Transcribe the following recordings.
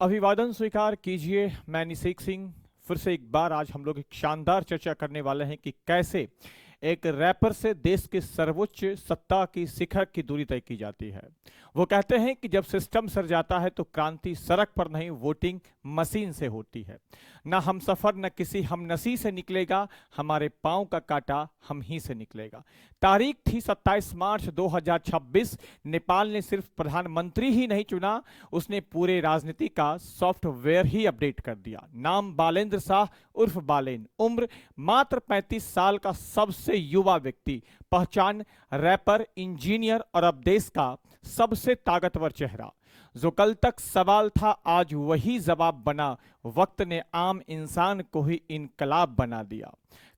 अभिवादन स्वीकार कीजिए। मैं निषेक सिंह फिर से एक बार आज हम लोग एक शानदार चर्चा करने वाले हैं कि कैसे एक रैपर से देश के सर्वोच्च सत्ता की शिखर की दूरी तय की जाती है। वो कहते हैं कि जब सिस्टम सर जाता है तो क्रांति सड़क पर नहीं वोटिंग मशीन से होती है। ना हम सफर न किसी हमनसी से निकलेगा, हमारे पांव का कांटा हम ही से निकलेगा। तारीख थी 27 मार्च 2026। नेपाल ने सिर्फ प्रधानमंत्री ही नहीं चुना, उसने पूरे राजनीति का सॉफ्टवेयर ही अपडेट कर दिया। नाम बालेंद्र शाह उर्फ बालेन, उम्र मात्र 35 साल का सबसे युवा व्यक्ति, पहचान रैपर, इंजीनियर और अब देश का सबसे ताकतवर चेहरा। जो कल तक सवाल था आज वही जवाब बना, वक्त ने आम इंसान को ही इनकलाब बना दिया।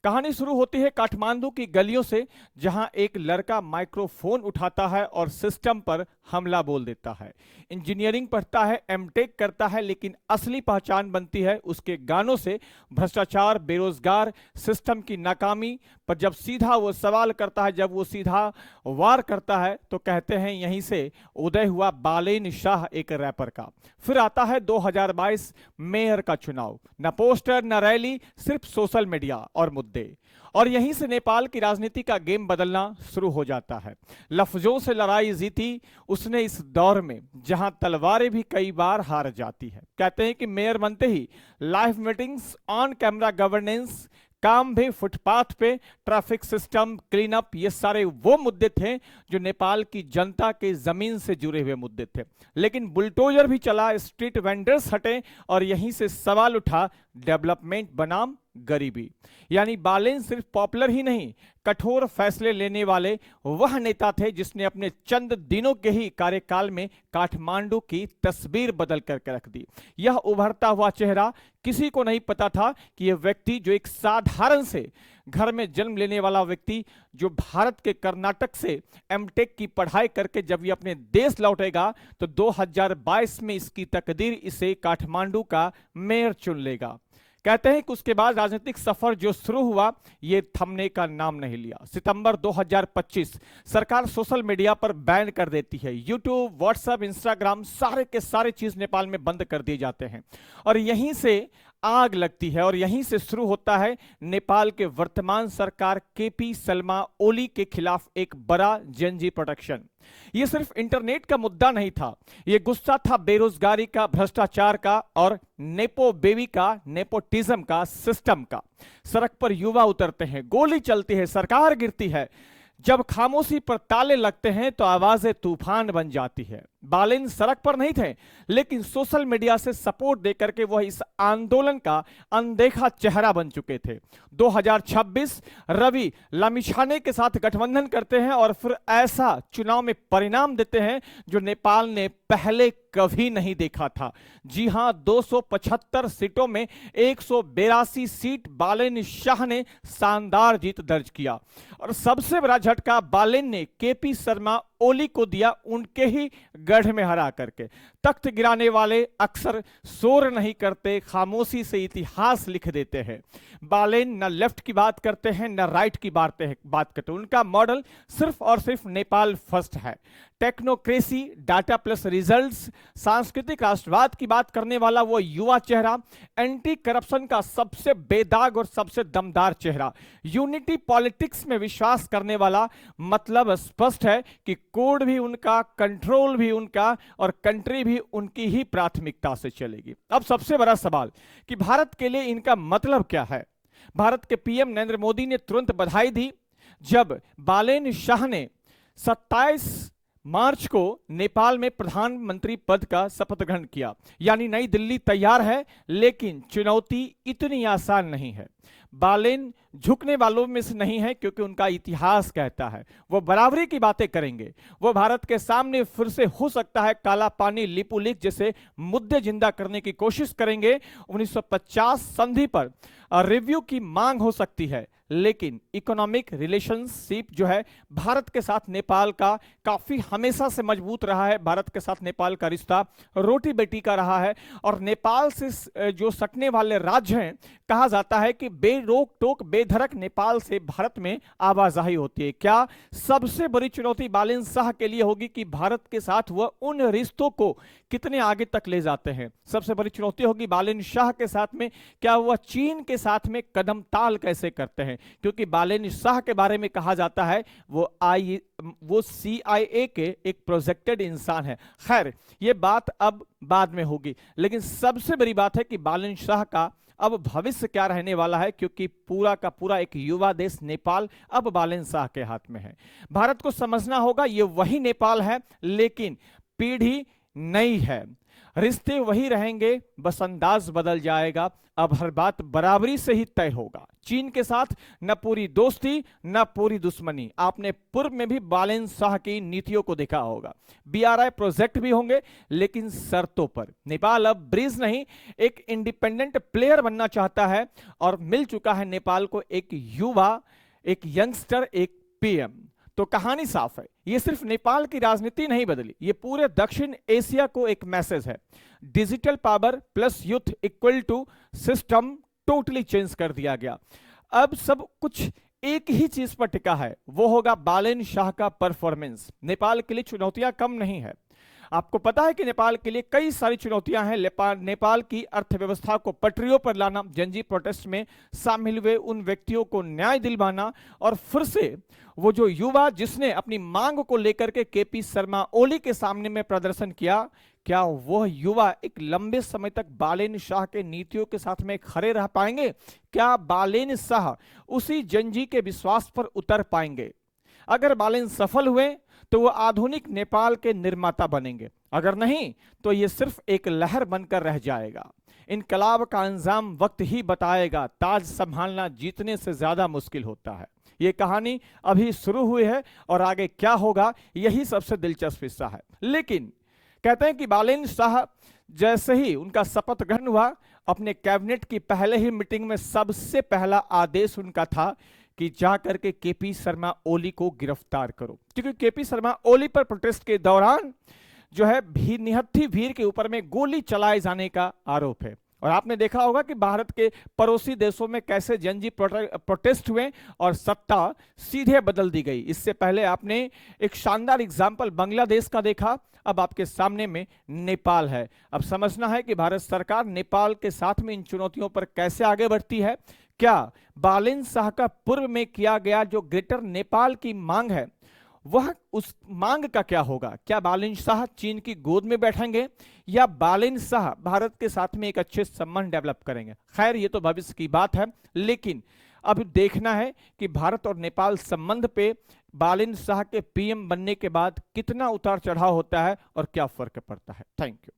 कहानी शुरू होती है काठमांडू की गलियों से, जहां एक लड़का माइक्रोफोन उठाता है और सिस्टम पर हमला बोल देता है। इंजीनियरिंग पढ़ता है, एमटेक करता है, लेकिन असली पहचान बनती है उसके गानों से। भ्रष्टाचार, बेरोजगार, सिस्टम की नाकामी पर जब सीधा वो सवाल करता है, जब वो सीधा वार करता है, तो कहते हैं यहीं से उदय हुआ बालेन शाह एक रैपर का। फिर आता है 2022 मेयर का चुनाव। न पोस्टर न रैली, सिर्फ सोशल मीडिया और मुद्दे। और यहीं से नेपाल की राजनीति का गेम बदलना शुरू हो जाता है। लफ्जों से लड़ाई जीती उसने इस दौर में जहां तलवारें भी कई बार हार जाती है। कहते हैं कि मेयर बनते ही live meetings, on camera governance, काम भी फुटपाथ पे, ट्रैफिक सिस्टम क्लीन अप, ये सारे वो मुद्दे थे जो नेपाल की जनता के जमीन से जुड़े हुए मुद्दे थे। लेकिन बुलडोजर भी चला, स्ट्रीट वेंडर्स हटे और यहीं से सवाल उठा डेवलपमेंट बनाम गरीबी। यानी बालेन सिर्फ पॉपुलर ही नहीं, कठोर फैसले लेने वाले वह नेता थे जिसने अपने चंद दिनों के ही कार्यकाल में काठमांडू की तस्वीर बदल करके रख दी। यह उभरता हुआ चेहरा, किसी को नहीं पता था कि यह व्यक्ति जो एक साधारण से घर में जन्म लेने वाला व्यक्ति, जो भारत के कर्नाटक से एमटेक की पढ़ाई करके जब ये अपने देश लौटेगा तो 2022 में इसकी तकदीर इसे काठमांडू का मेयर चुन लेगा। कहते हैं कि उसके बाद राजनीतिक सफर जो शुरू हुआ ये थमने का नाम नहीं लिया। सितंबर 2025 सरकार सोशल मीडिया पर बैन कर देती है। यूट्यूब, व्हाट्सएप, इंस्टाग्राम, सारे के सारे चीज नेपाल में बंद कर दिए जाते हैं और यहीं से आग लगती है और यहीं से शुरू होता है नेपाल के वर्तमान सरकार केपी शर्मा ओली के खिलाफ एक बड़ा जनजी प्रोटेक्शन। यह सिर्फ इंटरनेट का मुद्दा नहीं था, यह गुस्सा था बेरोजगारी का, भ्रष्टाचार का और नेपो बेबी का, नेपोटिज्म का, सिस्टम का। सड़क पर युवा उतरते हैं, गोली चलती है, सरकार गिरती है। जब खामोशी पर ताले लगते हैं तो आवाजें तूफान बन जाती है। बालेन सड़क पर नहीं थे, लेकिन सोशल मीडिया से सपोर्ट देकर के वह इस आंदोलन का अनदेखा चेहरा बन चुके थे। 2026 रवि लामिछाने के साथ गठबंधन करते हैं और फिर ऐसा चुनाव में परिणाम देते हैं जो नेपाल ने पहले कभी नहीं देखा था। जी हां, 275 सीटों में 182 सीट बालेन शाह ने शानदार जीत दर्ज किया और सबसे बड़ा झटका बालेन ने केपी शर्मा ओली को दिया, उनके ही गढ़ में हरा करके। तख्त गिराने वाले अक्सर शोर नहीं करते, खामोशी से इतिहास लिख देते हैं। बालेन न लेफ्ट की बात करते हैं न राइट की बात करते हैं। उनका मॉडल सिर्फ और सिर्फ नेपाल फर्स्ट है। टेक्नोक्रेसी, डाटा प्लस रिजल्ट्स, सांस्कृतिक राष्ट्रवाद की बात करने वाला वो युवा चेहरा, एंटी करप्शन का सबसे बेदाग और सबसे दमदार चेहरा, यूनिटी पॉलिटिक्स में विश्वास करने वाला। मतलब स्पष्ट है कि कोड भी उनका, कंट्रोल भी उनका और कंट्री भी उनकी ही प्राथमिकता से चलेगी। अब सबसे बड़ा सवाल कि भारत के लिए इनका मतलब क्या है। भारत के पीएम नरेंद्र मोदी ने तुरंत बधाई दी जब बालेन शाह ने 27 मार्च को नेपाल में प्रधानमंत्री पद का शपथ ग्रहण किया। यानी नई दिल्ली तैयार है, लेकिन चुनौती इतनी आसान नहीं है। बालेन झुकने वालों में से नहीं है, क्योंकि उनका इतिहास कहता है वो बराबरी की बातें करेंगे। वो भारत के सामने फिर से हो सकता है काला पानी, लिपुलिक जैसे मुद्दे जिंदा करने की कोशिश करेंगे। 1950 संधि पर रिव्यू की मांग हो सकती है, लेकिन इकोनॉमिक रिलेशनशिप जो है भारत के साथ नेपाल का काफी हमेशा से मजबूत रहा है। भारत के साथ नेपाल का रिश्ता रोटी बेटी का रहा है और नेपाल से जो सटने वाले राज्य हैं, कहा जाता है कि बेरोक टोक बेधड़क नेपाल से भारत में आवाजाही होती है। क्या सबसे बड़ी चुनौती बालेन शाह के लिए होगी कि भारत के साथ वह उन रिश्तों को कितने आगे तक ले जाते हैं। सबसे बड़ी चुनौती होगी बालेन शाह के साथ में क्या वह चीन के साथ में कदम ताल कैसे करते हैं, क्योंकि बालेन शाह के बारे में कहा जाता है वो CIA के एक प्रोजेक्टेड इंसान है। खैर ये बात अब बाद में होगी, लेकिन सबसे बड़ी बात है कि बालेन शाह का अब भविष्य क्या रहने वाला है, क्योंकि पूरा का पूरा एक युवा देश नेपाल अब बालेन शाह के हाथ में है। भारत को समझना होगा ये वही नेपाल है, लेकिन पीढ़ी नई है, रिश्ते वही रहेंगे, बस अंदाज बदल जाएगा। अब हर बात बराबरी से ही तय होगा। चीन के साथ न पूरी दोस्ती न पूरी दुश्मनी। आपने पूर्व में भी बालेन शाह की नीतियों को देखा होगा। BRI प्रोजेक्ट भी होंगे, लेकिन शर्तों पर। नेपाल अब ब्रिज नहीं, एक इंडिपेंडेंट प्लेयर बनना चाहता है और मिल चुका है नेपाल को एक युवा, एक यंगस्टर, एक PM। तो कहानी साफ है, ये सिर्फ नेपाल की राजनीति नहीं बदली, ये पूरे दक्षिण एशिया को एक मैसेज है। Digital power plus youth equal to system totally change कर दिया गया। अब सब कुछ एक ही चीज पर टिका है, वो होगा बालेन शाह का परफॉर्मेंस। नेपाल के लिए चुनौतियां कम नहीं है। आपको पता है कि नेपाल के लिए कई सारी चुनौतियां हैं। नेपाल की अर्थव्यवस्था को पटरियों पर लाना, जनजी प्रोटेस्ट में शामिल हुए उन व्यक्तियों को न्याय दिलवाना, और फिर से वो जो युवा जिसने अपनी मांग को लेकर के KP शर्मा ओली के सामने में प्रदर्शन किया, क्या वह युवा एक लंबे समय तक बालेन शाह के नीतियों के साथ में खड़े रह पाएंगे? क्या बालेन शाह उसी जनजी के विश्वास पर उतर पाएंगे? अगर बालेन सफल हुए तो वो आधुनिक नेपाल के निर्माता बनेंगे, अगर नहीं तो ये सिर्फ एक लहर बनकर रह जाएगा। इनकलाब का अंजाम वक्त ही बताएगा। ताज संभालना जीतने से ज्यादा मुश्किल होता है। ये कहानी अभी शुरू हुई है और आगे क्या होगा यही सबसे दिलचस्प हिस्सा है। लेकिन कहते हैं कि बालेन शाह जैसे ही उनका शपथ ग्रहण हुआ, अपने कैबिनेट की पहले ही मीटिंग में सबसे पहला आदेश उनका था कि जा करके KP शर्मा ओली को गिरफ्तार करो, क्योंकि KP शर्मा ओली पर प्रोटेस्ट के दौरान जो है निहत्थी भीड़ के ऊपर में गोली चलाए जाने का आरोप है। और आपने देखा होगा कि भारत के पड़ोसी देशों में कैसे जनजी प्रोटेस्ट हुए और सत्ता सीधे बदल दी गई। इससे पहले आपने एक शानदार एग्जाम्पल बांग्लादेश का देखा, अब आपके सामने में नेपाल है। अब समझना है कि भारत सरकार नेपाल के साथ में इन चुनौतियों पर कैसे आगे बढ़ती है। क्या बालेन शाह का पूर्व में किया गया जो ग्रेटर नेपाल की मांग है, वह उस मांग का क्या होगा? क्या बालेन शाह चीन की गोद में बैठेंगे या बालेन शाह भारत के साथ में एक अच्छे संबंध डेवलप करेंगे? खैर ये तो भविष्य की बात है, लेकिन अब देखना है कि भारत और नेपाल संबंध पे बालेन शाह के PM बनने के बाद कितना उतार चढ़ाव होता है और क्या फर्क पड़ता है। Thank you.